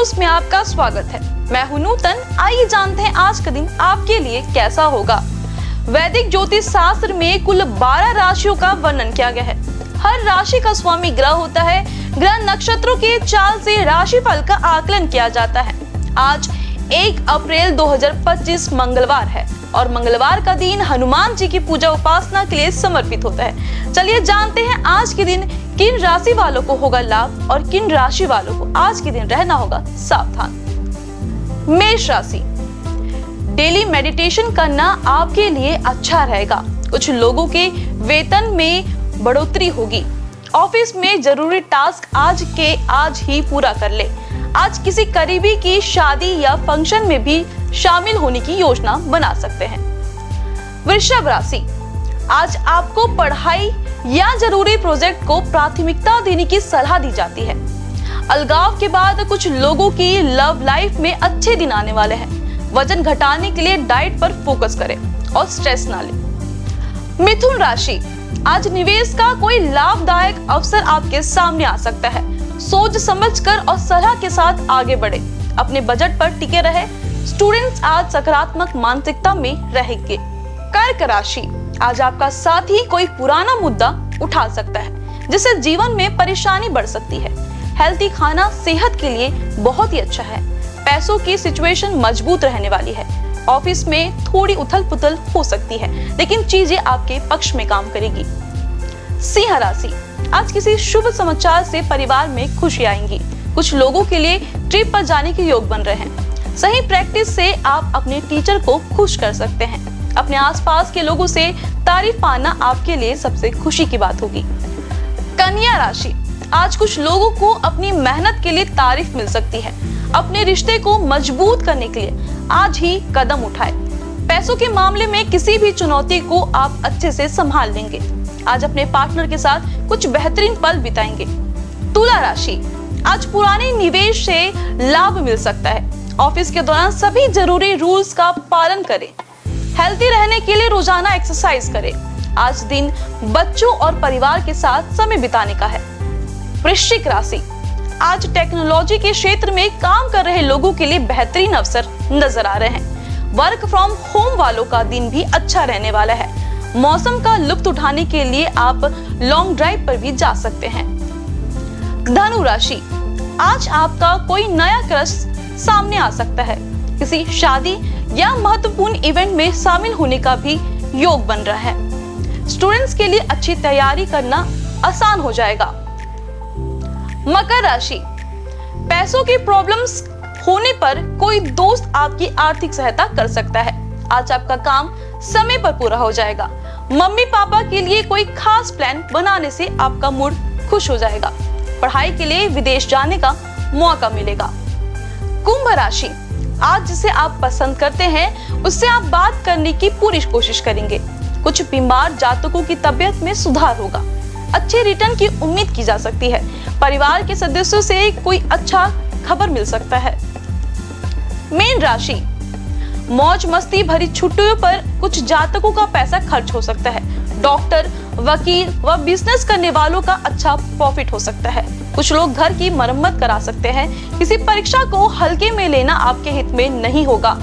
News में आपका स्वागत है। मैं हूं नूतन। आइए जानते हैं आज का दिन आपके लिए कैसा होगा। वैदिक ज्योतिष शास्त्र में कुल 12 राशियों का वर्णन किया गया है। हर राशि का स्वामी ग्रह होता है। ग्रह नक्षत्रों के चाल से राशिफल का आकलन किया जाता है। आज 1 अप्रैल 2025 मंगलवार है और मंगलवार का दिन हनुमान जी की पूजा उपासना के लिए समर्पित होता है। चलिए जानते हैं आज के दिन किन राशि वालों को होगा लाभ और किन राशि वालों को आज के दिन रहना होगा सावधान। मेष राशि, डेली मेडिटेशन करना आपके लिए अच्छा रहेगा। कुछ लोगों के वेतन में बढ़ोतरी होगी। ऑफिस में जरूरी टास्क आज ही पूरा कर ले। आज किसी करीबी की शादी या फंक्शन में भी शामिल होने की योजना बना सकते हैं। वृषभ राशि, आज आपको पढ़ाई या जरूरी प्रोजेक्ट को प्राथमिकता देने की सलाह दी जाती है। अलगाव के बाद कुछ लोगों की लव लाइफ में अच्छे दिन आने वाले हैं। वजन घटाने के लिए डाइट पर फोकस करें और स्ट्रेस ना लें। मिथुन राशि, आज निवेश का कोई लाभदायक अवसर आपके सामने आ सकता है। सोच समझकर और सलाह के साथ आगे बढ़े। अपने बजट पर टिके रहे। स्टूडेंट्स आज सकारात्मक मानसिकता में रहेंगे। कर्क राशि, आज आपका साथी कोई पुराना मुद्दा उठा सकता है जिससे जीवन में परेशानी बढ़ सकती है। हेल्थी खाना सेहत के लिए बहुत ही अच्छा है। पैसों की सिचुएशन मजबूत रहने वाली है। ऑफिस में थोड़ी उथल पुथल हो सकती है लेकिन चीजें आपके पक्ष में काम करेगी। सिंह राशि, आज किसी शुभ समाचार से परिवार में खुशी आएंगी। कुछ लोगों के लिए ट्रिप पर जाने के योग बन रहे हैं। सही प्रैक्टिस से आप अपने टीचर को खुश कर सकते हैं। अपने आसपास के लोगों से तारीफ पाना आपके लिए सबसे खुशी की बात होगी। कन्या राशि, आज कुछ लोगों को अपनी मेहनत के लिए तारीफ मिल सकती है। अपने रिश्ते को मजबूत करने के लिए आज ही कदम उठाएं। पैसों के मामले में किसी भी चुनौती को आप अच्छे से संभाल लेंगे। आज अपने पार्टनर के साथ कुछ बेहतरीन पल बिताएंगे। तुला राशि, आज पुराने निवेश से लाभ मिल सकता है। ऑफिस के दौरान सभी जरूरी रूल्स का पालन करें। हेल्थी रहने के लिए रोजाना एक्सरसाइज करें। आज दिन बच्चों और परिवार के साथ समय बिताने का है। वृश्चिक राशि, आज टेक्नोलॉजी के क्षेत्र में काम कर रहे लोगों के लिए बेहतरीन अवसर नजर आ रहे हैं। वर्क फ्रॉम होम वालों का दिन भी अच्छा रहने वाला है। मौसम का लुत्फ उठाने के लिए आप लॉन्ग ड्राइव पर भी जा सकते हैं। धनु राशि, आज आपका कोई नया क्रश सामने आ सकता है। किसी शादी या महत्वपूर्ण इवेंट में शामिल होने का भी योग बन रहा है। स्टूडेंट्स के लिए अच्छी तैयारी करना आसान हो जाएगा। मकर राशि, पैसों की प्रॉब्लम्स होने पर कोई दोस्त आपकी आर्थिक सहायता कर सकता है। आज आपका काम समय पर पूरा हो जाएगा। मम्मी पापा के लिए कोई खास प्लान बनाने से आपका मूड खुश हो जाएगा। पढ़ाई के लिए विदेश जाने का मौका मिलेगा। कुंभ राशि, आज जिसे आप पसंद करते हैं उससे आप बात करने की पूरी कोशिश करेंगे। कुछ बीमार जातकों की तबीयत में सुधार होगा। अच्छे रिटर्न की उम्मीद की जा सकती है। परिवार के सदस्यों से कोई अच्छा खबर मिल सकता है। मीन राशि, मौज मस्ती भरी छुट्टियों पर कुछ जातकों का पैसा खर्च हो सकता है। डॉक्टर, वकील व बिजनेस करने वालों का अच्छा प्रॉफिट हो सकता है। कुछ लोग घर की मरम्मत करा सकते हैं। किसी परीक्षा को हल्के में लेना आपके हित में नहीं होगा।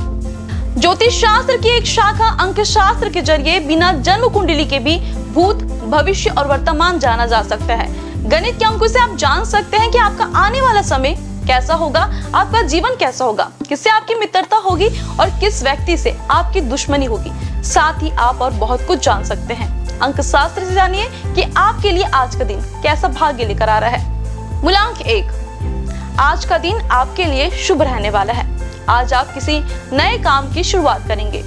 ज्योतिष शास्त्र की एक शाखा अंक शास्त्र के जरिए बिना जन्म कुंडली के भी भूत, भविष्य और वर्तमान जाना जा सकता है। गणित के अंकों से आप जान सकते हैं कि आपका आने वाला समय कैसा होगा, आपका जीवन कैसा होगा, किससे आपकी मित्रता होगी और किस व्यक्ति से आपकी दुश्मनी होगी। साथ ही आप और बहुत कुछ जान सकते हैं। अंक शास्त्र से जानिए कि आपके लिए आज का दिन कैसा भाग्य लेकर आ रहा है। मूलांक 1, आज का दिन आपके लिए शुभ रहने वाला है। आज आप किसी नए काम की शुरुआत करेंगे।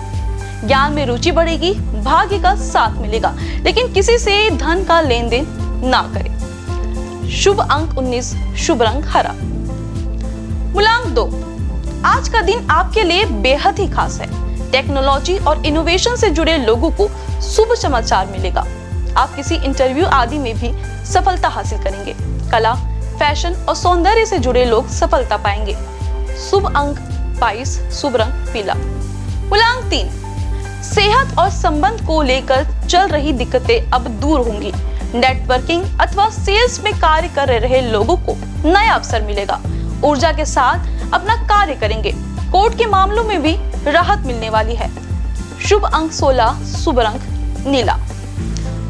ज्ञान में रुचि बढ़ेगी। भाग्य का साथ मिलेगा लेकिन किसी से धन का लेन देन ना करें। शुभ अंक 19, शुभ रंग हरा। मूलांक 2, आज का दिन आपके लिए बेहद ही खास है। टेक्नोलॉजी और इनोवेशन से जुड़े लोगों को शुभ समाचार मिलेगा। आप किसी इंटरव्यू आदि में भी सफलता हासिल करेंगे। कला, फैशन और सौंदर्य से जुड़े लोग सफलता पाएंगे। शुभ अंक 22, शुभ रंग पीला। मूलांक 3, सेहत और संबंध को लेकर चल रही दिक्कतें अब दूर होंगी। नेटवर्किंग अथवा सेल्स में कार्य कर रहे लोगों को नया अवसर मिलेगा। ऊर्जा के साथ अपना कार्य करेंगे। कोर्ट के मामलों में भी राहत मिलने वाली है। शुभ अंक 16, शुभ रंग नीला।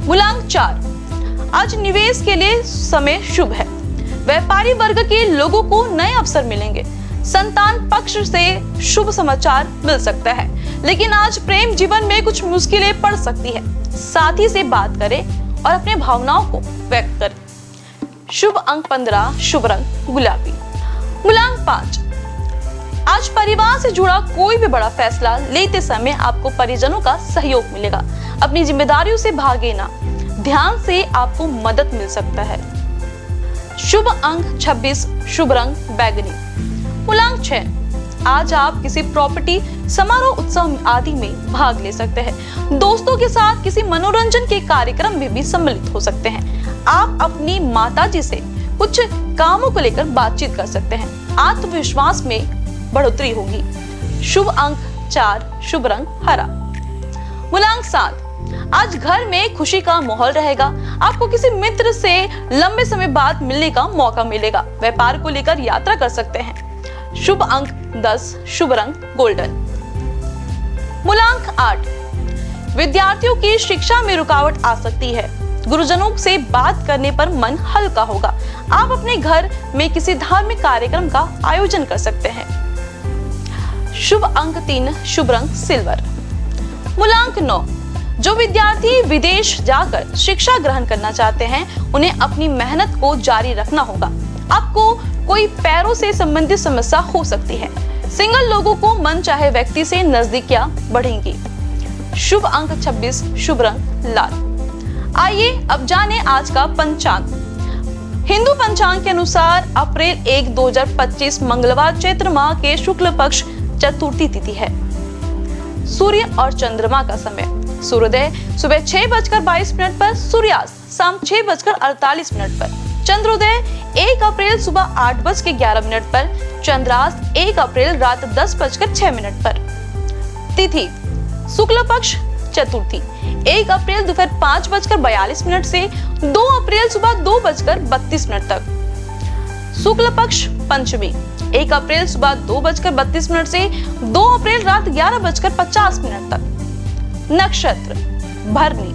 मूलांक 4, आज निवेश के लिए समय शुभ है। व्यापारी वर्ग के लोगों को नए अवसर मिलेंगे। संतान पक्ष से शुभ समाचार मिल सकता है, लेकिन आज प्रेम जीवन में कुछ मुश्किलें पड़ सकती है। साथी से बात करें और अपने भावनाओं को व्यक्त करें। शुभ अंक 15, शुभ रंग गुलाबी। मूलांक 5, आज परिवार से जुड़ा कोई भी बड़ा फैसला लेते समय आपको परिजनों का सहयोग मिलेगा। अपनी जिम्मेदारियों से भागे ना, ध्यान से आपको मदद मिल सकता है। शुभ अंक 26, शुभ रंग बैगनी। मूलांक 6, आज आप किसी प्रॉपर्टी समारोह उत्सव आदि में भाग ले सकते हैं। दोस्तों के साथ किसी मनोरंजन के कार्यक्रम में भी सम्मिलित हो सकते हैं। आप अपनी माताजी से कुछ कामों को लेकर बातचीत कर सकते हैं। आत्मविश्वास में बढ़ोतरी होगी। शुभ अंक 4, शुभ रंग हरा। मूलांक 7, आज घर में खुशी का माहौल रहेगा। आपको किसी मित्र से लंबे समय बाद मिलने का मौका मिलेगा। व्यापार को लेकर यात्रा कर सकते हैं। शुभ अंक 10, शुभ रंग गोल्डन। मूलांक 8, विद्यार्थियों की शिक्षा में रुकावट आ सकती है। गुरुजनों से बात करने पर मन हल्का होगा। आप अपने घर में किसी धार्मिक कार्यक्रम का आयोजन कर सकते हैं। शुभ अंक 3, शुभ रंग सिल्वर। मूलांक 9, जो विद्यार्थी विदेश जाकर शिक्षा ग्रहण करना चाहते हैं, उन्हें अपनी मेहनत को जारी रखना होगा। आपको कोई पैरों से संबंधित समस्या हो सकती है। सिंगल लोगों को मन चाहे व्यक्ति से नजदीकियां बढ़ेंगी। शुभ अंक 26, शुभ रंग लाल। आइए अब जाने आज का पंचांग। हिंदू पंचांग के अनुसार अप्रैल 1, 2025 मंगलवार चैत्र माह के शुक्ल पक्ष चतुर्थी तिथि है। सूर्य और चंद्रमा का समय, सूर्योदय सुबह 6:22 पर, सूर्यास्त शाम 6:48 पर, चंद्रोदय 1 अप्रैल सुबह 8:11 पर, चंद्रास्त 1 अप्रैल रात 10:06 पर। तिथि शुक्ल पक्ष चतुर्थी 1 अप्रैल दोपहर 5:42 से 2 अप्रैल सुबह 2:32 तक। शुक्ल पक्ष पंचमी 1 अप्रैल सुबह 2:32 से 2 अप्रैल रात 11:50 तक। नक्षत्र भरणी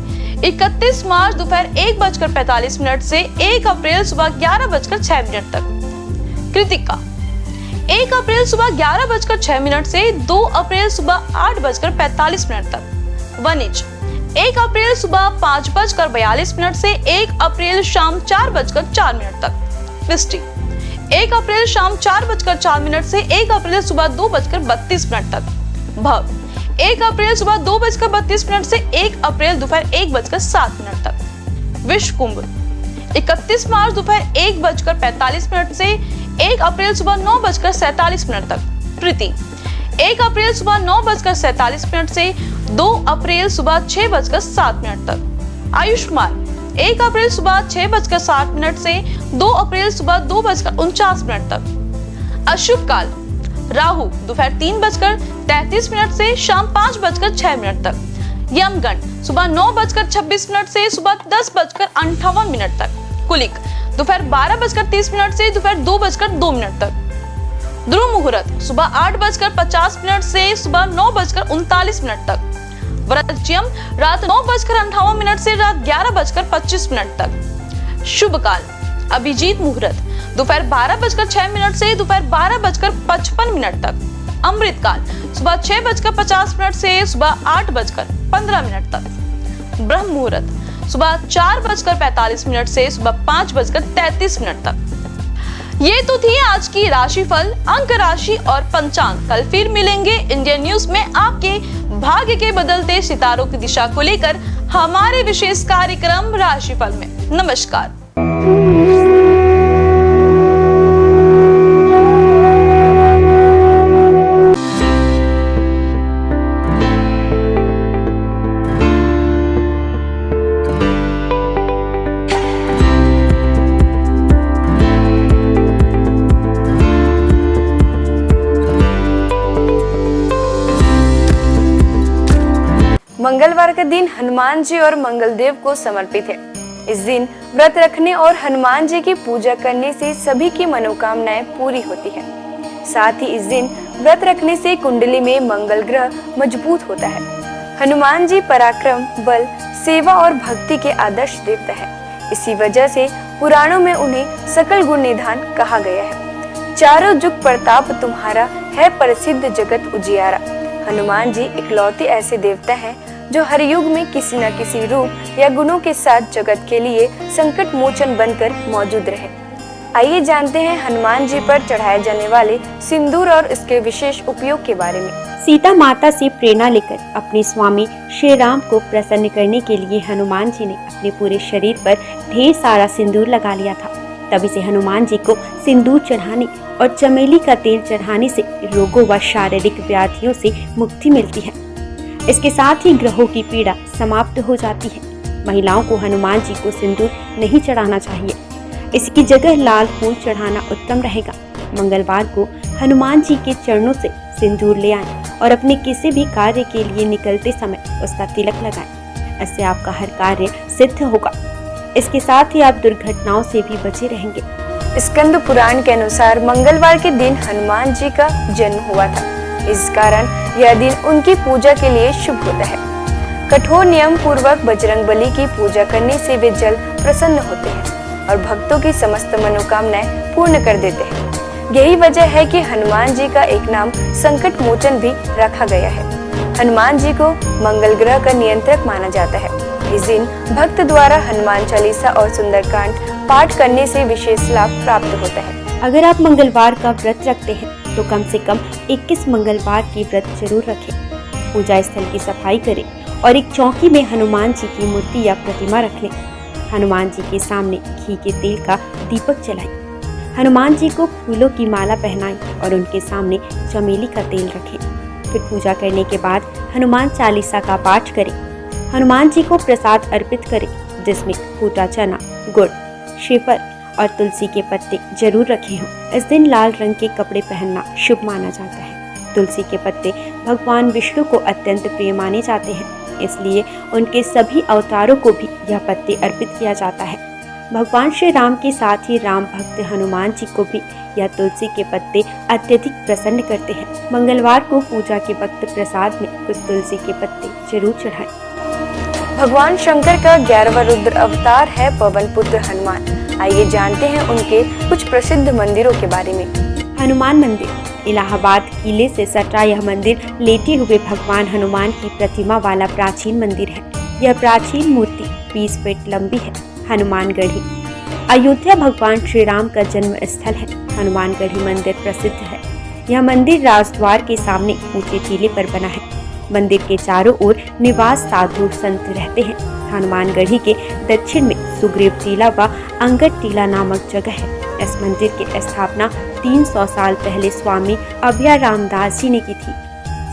31 मार्च दोपहर 1:45 से 1 अप्रैल सुबह 11:06 तक। कृतिका 1 अप्रैल सुबह 11:06 से 2 अप्रैल सुबह 8:45 तक। वनिज 1 अप्रैल सुबह 5:42 से 1 अप्रैल शाम 4:04 तक। वृश्चिक 1 अप्रैल शाम 4:04 से 1 अप्रैल सुबह 2:32 तक। भव 1 अप्रैल सुबह 2:32 से 1 अप्रैल दोपहर 1:07 तक। विश्व कुंभ 31 मार्च दोपहर 1:45 से 1 अप्रैल सुबह 9:47 तक। प्रीति 1 अप्रैल सुबह 9:47 से 2 अप्रैल सुबह 6:07 तक। आयुष्मान 1 अप्रैल सुबह 6:60 से 2 अप्रैल सुबह 2:49 तक। अशुभ काल राहु दोपहर 3:33 से शाम 5:06 तक। यमगंड सुबह 9:26 से सुबह 10:58 तक। कुलिक दोपहर 12:30 से दोपहर 2:02 तक। ध्रुव मुहूर्त सुबह 8:50 से सुबह 9:39 तक। वृश्चिक रात 9:58 से रात 11:25 तक। शुभ काल अभिजीत मुहूर्त दोपहर 12:06 से दोपहर 12:55 तक। अमृत काल सुबह 6:50 से सुबह 8:15 तक। ब्रह्म मुहूर्त सुबह 4:45 से सुबह 5:33 तक। ये तो थी आज की राशिफल, अंक राशि और पंचांग। कल फिर मिलेंगे इंडियन न्यूज में आपके भाग्य के बदलते सितारों की दिशा को लेकर हमारे विशेष कार्यक्रम राशिफल में। नमस्कार। मंगलवार का दिन हनुमान जी और मंगलदेव को समर्पित है। इस दिन व्रत रखने और हनुमान जी की पूजा करने से सभी की मनोकामनाएं पूरी होती है। साथ ही इस दिन व्रत रखने से कुंडली में मंगल ग्रह मजबूत होता है। हनुमान जी पराक्रम, बल, सेवा और भक्ति के आदर्श देवता है। इसी वजह से पुराणों में उन्हें सकल गुण निधान कहा गया है। चारों जुग प्रताप तुम्हारा है प्रसिद्ध जगत उजियारा। हनुमान जी इकलौते ऐसे देवता हैं जो हर युग में किसी न किसी रूप या गुणों के साथ जगत के लिए संकट मोचन बनकर मौजूद रहे। आइए जानते हैं हनुमान जी पर चढ़ाए जाने वाले सिंदूर और इसके विशेष उपयोग के बारे में। सीता माता से प्रेरणा लेकर अपने स्वामी श्री राम को प्रसन्न करने के लिए हनुमान जी ने अपने पूरे शरीर पर ढेर सारा सिंदूर लगा लिया था। तभी से हनुमान जी को सिंदूर चढ़ाने और चमेली का तेल चढ़ाने से रोगों व शारीरिक व्याधियों से मुक्ति मिलती है। इसके साथ ही ग्रहों की पीड़ा समाप्त हो जाती है। महिलाओं को हनुमान जी को सिंदूर नहीं चढ़ाना चाहिए, इसकी जगह लाल फूल चढ़ाना उत्तम रहेगा। मंगलवार को हनुमान जी के चरणों से सिंदूर ले आएं और अपने किसी भी कार्य के लिए निकलते समय उसका तिलक लगाएं। इससे आपका हर कार्य सिद्ध होगा। इसके साथ ही आप दुर्घटनाओं से भी बचे रहेंगे। स्कंद पुराण के अनुसार मंगलवार के दिन हनुमान जी का जन्म हुआ था। इस कारण यह दिन उनकी पूजा के लिए शुभ होता है। कठोर नियम पूर्वक बजरंगबली की पूजा करने से वे जल्द प्रसन्न होते हैं और भक्तों की समस्त मनोकामनाएं पूर्ण कर देते हैं। यही वजह है कि हनुमान जी का एक नाम संकट मोचन भी रखा गया है। हनुमान जी को मंगल ग्रह का नियंत्रक माना जाता है। इस दिन भक्त द्वारा हनुमान चालीसा और सुंदरकांड पाठ करने से विशेष लाभ प्राप्त होता है। अगर आप मंगलवार का व्रत रखते हैं तो कम से कम 21 मंगलवार की व्रत जरूर रखें। पूजा स्थल की सफाई करें और एक चौकी में हनुमान जी की मूर्ति या प्रतिमा रख लें। हनुमान जी के सामने घी के तेल का दीपक जलाएं। हनुमान जी को फूलों की माला पहनाएं और उनके सामने चमेली का तेल रखें। फिर पूजा करने के बाद हनुमान चालीसा का पाठ करें। हनुमान जी को प्रसाद अर्पित करें, जिसमें फूटा चना, गुड़, श्रीफल और तुलसी के पत्ते जरूर रखे हों। इस दिन लाल रंग के कपड़े पहनना शुभ माना जाता है। तुलसी के पत्ते भगवान विष्णु को अत्यंत प्रिय माने जाते हैं, इसलिए उनके सभी अवतारों को भी यह पत्ते अर्पित किया जाता है। भगवान श्री राम के साथ ही राम भक्त हनुमान जी को भी यह तुलसी के पत्ते अत्यधिक प्रसन्न करते हैं। मंगलवार को पूजा के वक्त प्रसाद में कुछ तुलसी के पत्ते जरूर चढ़ाएं। भगवान शंकर का 11वां रुद्र अवतार है पवन पुत्र हनुमान। आइए जानते हैं उनके कुछ प्रसिद्ध मंदिरों के बारे में। हनुमान मंदिर इलाहाबाद किले से सटा यह मंदिर लेटे हुए भगवान हनुमान की प्रतिमा वाला प्राचीन मंदिर है। यह प्राचीन मूर्ति 20 फीट लंबी है। हनुमानगढ़ी अयोध्या भगवान श्री राम का जन्म स्थल है। हनुमानगढ़ी मंदिर प्रसिद्ध है। यह मंदिर राजद्वार के सामने ऊंचे टीले पर बना है। मंदिर के चारों ओर निवास साधु संत रहते हैं। हनुमानगढ़ी के दक्षिण में सुग्रीव टीला व अंगद टीला नामक जगह है। इस मंदिर की स्थापना 300 साल पहले स्वामी अभय रामदास जी ने की थी।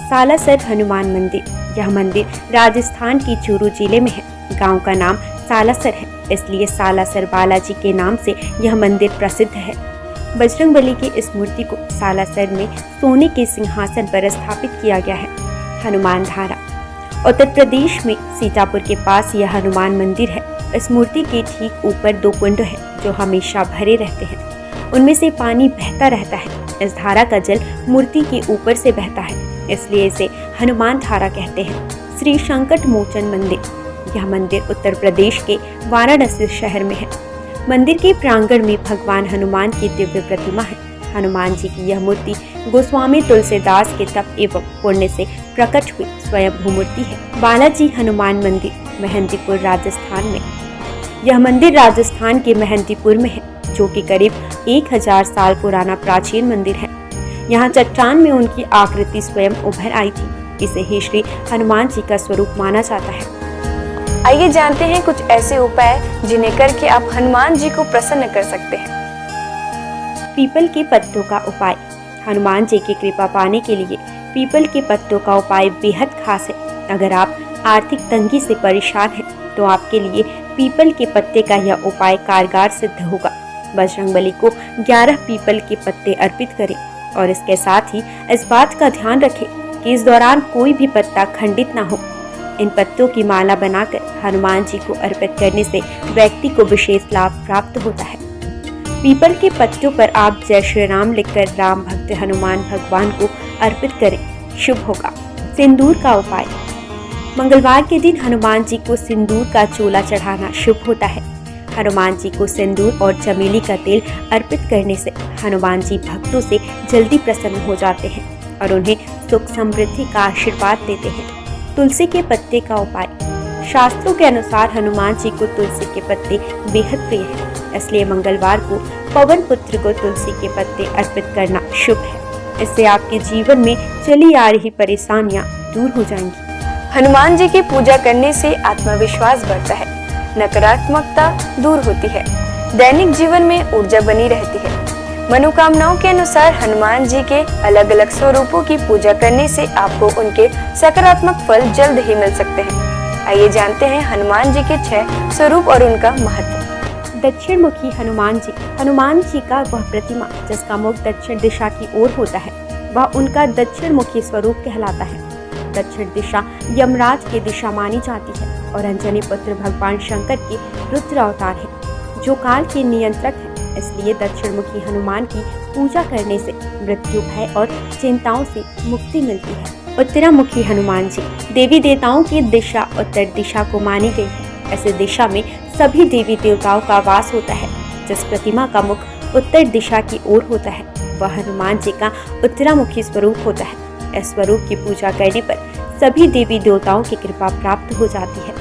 सालासर हनुमान मंदिर यह मंदिर राजस्थान की चूरू जिले में है। गांव का नाम सालासर है, इसलिए सालासर बालाजी के नाम से यह मंदिर प्रसिद्ध है। बजरंगबली की इस मूर्ति को सालासर में सोने के सिंहासन पर स्थापित किया गया है। हनुमान धारा उत्तर प्रदेश में सीतापुर के पास यह हनुमान मंदिर है। इस मूर्ति के ठीक ऊपर 2 कुंड है जो हमेशा भरे रहते हैं। उनमें से पानी बहता रहता है। इस धारा का जल मूर्ति के ऊपर से बहता है, इसलिए इसे हनुमान धारा कहते हैं। श्री संकट मोचन मंदिर यह मंदिर उत्तर प्रदेश के वाराणसी शहर में है। मंदिर के प्रांगण में भगवान हनुमान की दिव्य प्रतिमा है। हनुमान जी की यह मूर्ति गोस्वामी तुलसीदास के तप एवं पुण्य से प्रकट हुई स्वयं मूर्ति है। बालाजी हनुमान मंदिर मेहंदीपुर राजस्थान में यह मंदिर राजस्थान के मेहंदीपुर में है, जो कि करीब 1000 साल पुराना प्राचीन मंदिर है। यहाँ चट्टान में उनकी आकृति स्वयं उभर आई थी। इसे ही श्री हनुमान जी का स्वरूप माना जाता है। आइए जानते हैं कुछ ऐसे उपाय जिन्हें करके आप हनुमान जी को प्रसन्न कर सकते हैं। पीपल के पत्तों का उपाय। हनुमान जी की कृपा पाने के लिए पीपल के पत्तों का उपाय बेहद खास है। अगर आप आर्थिक तंगी से परेशान हैं तो आपके लिए पीपल के पत्ते का यह उपाय कारगर सिद्ध होगा। बजरंगबली को 11 पीपल के पत्ते अर्पित करें और इसके साथ ही इस बात का ध्यान रखें कि इस दौरान कोई भी पत्ता खंडित ना हो। इन पत्तों की माला बनाकर हनुमान जी को अर्पित करने से व्यक्ति को विशेष लाभ प्राप्त होता है। पीपल के पत्तों पर आप जय श्री राम लिखकर राम भक्त हनुमान भगवान को अर्पित करें, शुभ होगा। सिंदूर का उपाय। मंगलवार के दिन हनुमान जी को सिंदूर का चोला चढ़ाना शुभ होता है। हनुमान जी को सिंदूर और चमेली का तेल अर्पित करने से हनुमान जी भक्तों से जल्दी प्रसन्न हो जाते हैं और उन्हें सुख समृद्धि का आशीर्वाद देते हैं। तुलसी के पत्ते का उपाय। शास्त्रों के अनुसार हनुमान जी को तुलसी के पत्ते बेहद प्रिय हैं, इसलिए मंगलवार को पवन पुत्र को तुलसी के पत्ते अर्पित करना शुभ है। इससे आपके जीवन में चली आ रही परेशानियां दूर हो जाएंगी। हनुमान जी की पूजा करने से आत्मविश्वास बढ़ता है, नकारात्मकता दूर होती है, दैनिक जीवन में ऊर्जा बनी रहती है। मनोकामनाओं के अनुसार हनुमान जी के अलग अलग स्वरूपों की पूजा करने से आपको उनके सकारात्मक फल जल्द ही मिल सकते हैं। आइए जानते हैं हनुमान जी के 6 स्वरूप और उनका महत्व। दक्षिण मुखी हनुमान जी। हनुमान जी का वह प्रतिमा जिसका मुख दक्षिण दिशा की ओर होता है, वह उनका दक्षिण मुखी स्वरूप कहलाता है। दक्षिण दिशा यमराज की दिशा मानी जाती है और अंजनी पुत्र भगवान शंकर के रुद्र अवतार है, जो काल के नियंत्रक है। इसलिए दक्षिण मुखी हनुमान की पूजा करने से मृत्यु भय और चिंताओं से मुक्ति मिलती है। उत्तरामुखी हनुमान जी। देवी देवताओं की दिशा उत्तर दिशा को मानी गई है। ऐसे दिशा में सभी देवी देवताओं का वास होता है। जिस प्रतिमा का मुख उत्तर दिशा की ओर होता है, वह हनुमान जी का उत्तरामुखी स्वरूप होता है। इस स्वरूप की पूजा करने पर सभी देवी देवताओं की कृपा प्राप्त हो जाती है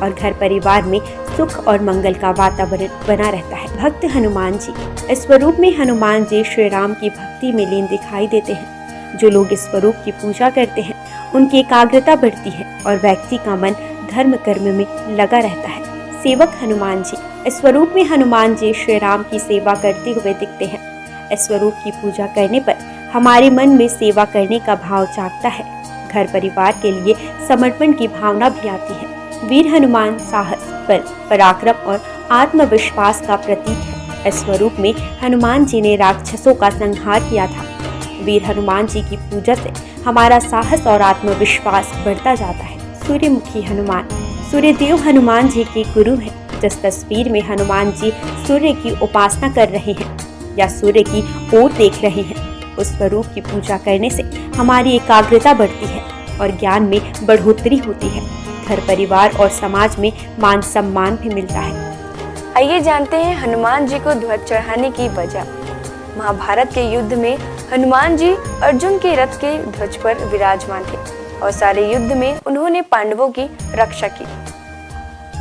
और घर परिवार में सुख और मंगल का वातावरण बना रहता है। भक्त हनुमान जी। इस स्वरूप में हनुमान जी श्री राम की भक्ति में लीन दिखाई देते हैं। जो लोग इस स्वरूप की पूजा करते हैं, उनकी एकाग्रता बढ़ती है और व्यक्ति का मन धर्म कर्म में लगा रहता है। सेवक हनुमान जी। इस स्वरूप में हनुमान जी श्री राम की सेवा करते हुए दिखते हैं। इस स्वरूप की पूजा करने पर हमारे मन में सेवा करने का भाव जागता है। घर परिवार के लिए समर्पण की भावना भी आती है। वीर हनुमान साहस, बल, पराक्रम और आत्मविश्वास का प्रतीक है। इस स्वरूप में हनुमान जी ने राक्षसों का संहार किया था। वीर हनुमान जी की पूजा से हमारा साहस और आत्मविश्वास बढ़ता जाता है। सूर्यमुखी हनुमान। सूर्यदेव हनुमान जी के गुरु हैं। जिस तस्वीर में हनुमान जी सूर्य की उपासना कर रहे हैं या सूर्य की ओर देख रहे हैं, उस स्वरूप की पूजा करने से हमारी एकाग्रता बढ़ती है और ज्ञान में बढ़ोतरी होती है। घर परिवार और समाज में मान सम्मान भी मिलता है। आइए जानते हैं हनुमान जी को ध्वज चढ़ाने की वजह। महाभारत के युद्ध में हनुमान जी अर्जुन के रथ के ध्वज पर विराजमान थे और सारे युद्ध में उन्होंने पांडवों की रक्षा की।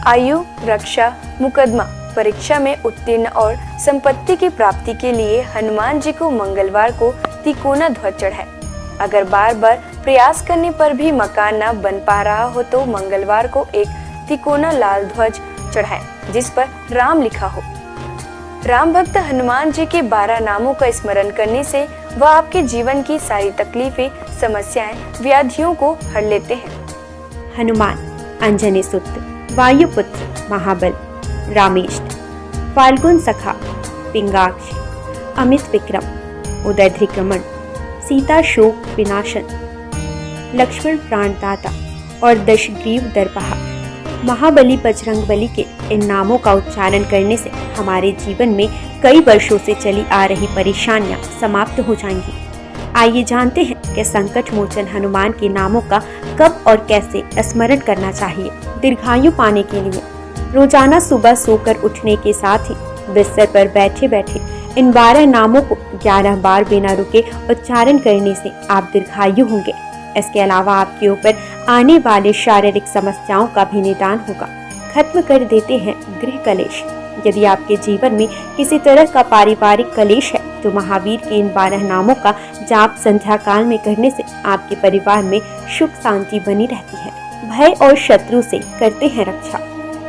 आयु, रक्षा, मुकदमा, परीक्षा में उत्तीर्ण और संपत्ति की प्राप्ति के लिए हनुमान जी को मंगलवार को तिकोना ध्वज चढ़ाए। अगर बार बार प्रयास करने पर भी मकान न बन पा रहा हो तो मंगलवार को एक तिकोना लाल ध्वज चढ़ाए जिस पर राम लिखा हो। राम भक्त हनुमान जी के 12 नामों का स्मरण करने से वह आपके जीवन की सारी तकलीफें, समस्याएं, व्याधियों को हर लेते हैं। हनुमान। अंजनी सुत, वायुपुत्र, महाबल, रामेष्ट, फाल्गुन सखा, पिंगाक्ष, अमित विक्रम, उदयध्रिक्रमण, सीता शोक विनाशन, लक्ष्मण प्राणदाता और दशग्रीव दर्पहा। महाबली बजरंगबली के इन नामों का उच्चारण करने से हमारे जीवन में कई वर्षों से चली आ रही परेशानियां समाप्त हो जाएंगी। आइए जानते हैं कि संकट मोचन हनुमान के नामों का कब और कैसे स्मरण करना चाहिए। दीर्घायु पाने के लिए रोजाना सुबह सोकर उठने के साथ ही बिस्तर पर बैठे बैठे इन 12 नामों को 11 बार बिना रुके उच्चारण करने से आप दीर्घायु होंगे। इसके अलावा आपके ऊपर आने वाले शारीरिक समस्याओं का भी निदान होगा। खत्म कर देते हैं गृह कलेश। यदि आपके जीवन में किसी तरह का पारिवारिक कलेश है तो महावीर के इन 12 नामों का जाप संध्या काल में करने से आपके परिवार में सुख शांति बनी रहती है। भय और शत्रु से करते हैं रक्षा।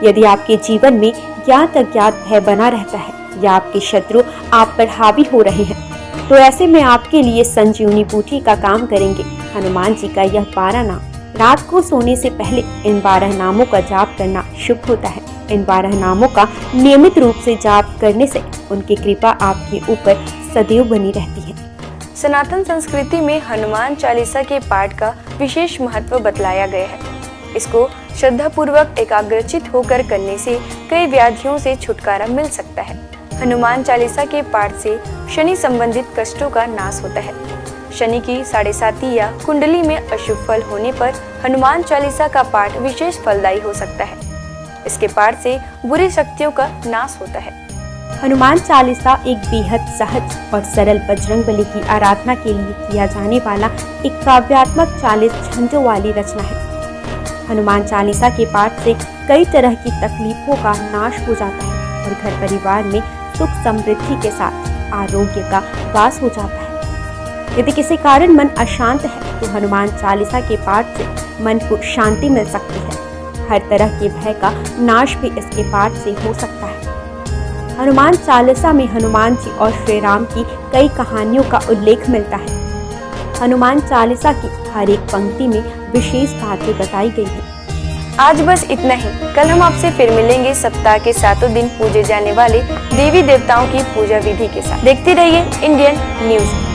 यदि आपके जीवन में ज्ञात अज्ञात भय बना रहता है या आपके शत्रु आप पर हावी हो रहे हैं तो ऐसे में आपके लिए संजीवनी बूटी का काम करेंगे हनुमान जी का यह 12 नाम। रात को सोने से पहले इन 12 नामों का जाप करना शुभ होता है। इन 12 नामों का नियमित रूप से जाप करने से उनकी कृपा आपके ऊपर सदैव बनी रहती है। सनातन संस्कृति में हनुमान चालीसा के पाठ का विशेष महत्व बतलाया गया है। इसको श्रद्धा पूर्वक एकाग्रचित होकर करने से कई व्याधियों से छुटकारा मिल सकता है। हनुमान चालीसा के पाठ से शनि संबंधित कष्टों का नाश होता है। शनि की 7.5 या कुंडली में अशुभ फल होने पर हनुमान चालीसा का पाठ विशेष फलदायी हो सकता है। इसके पाठ से बुरी शक्तियों का नाश होता है। हनुमान चालीसा एक बेहद सहज और सरल बजरंगबली की आराधना के लिए किया जाने वाला एक काव्यात्मक 40 छंदों वाली रचना है। हनुमान चालीसा के पाठ से कई तरह की तकलीफों का नाश हो जाता है और घर परिवार में सुख समृद्धि के साथ आरोग्य का वास हो जाता है। यदि किसी कारण मन अशांत है तो हनुमान चालीसा के पाठ से मन को शांति मिल सकती है। हर तरह के भय का नाश भी इसके पाठ से हो सकता है। हनुमान चालीसा में हनुमान जी और श्री राम की कई कहानियों का उल्लेख मिलता है। हनुमान चालीसा की हर एक पंक्ति में विशेष बातें बताई गई हैं। आज बस इतना ही। कल हम आपसे फिर मिलेंगे सप्ताह के 7 दिन पूजे जाने वाले देवी देवताओं की पूजा विधि के साथ। देखते रहिए इंडियन न्यूज़।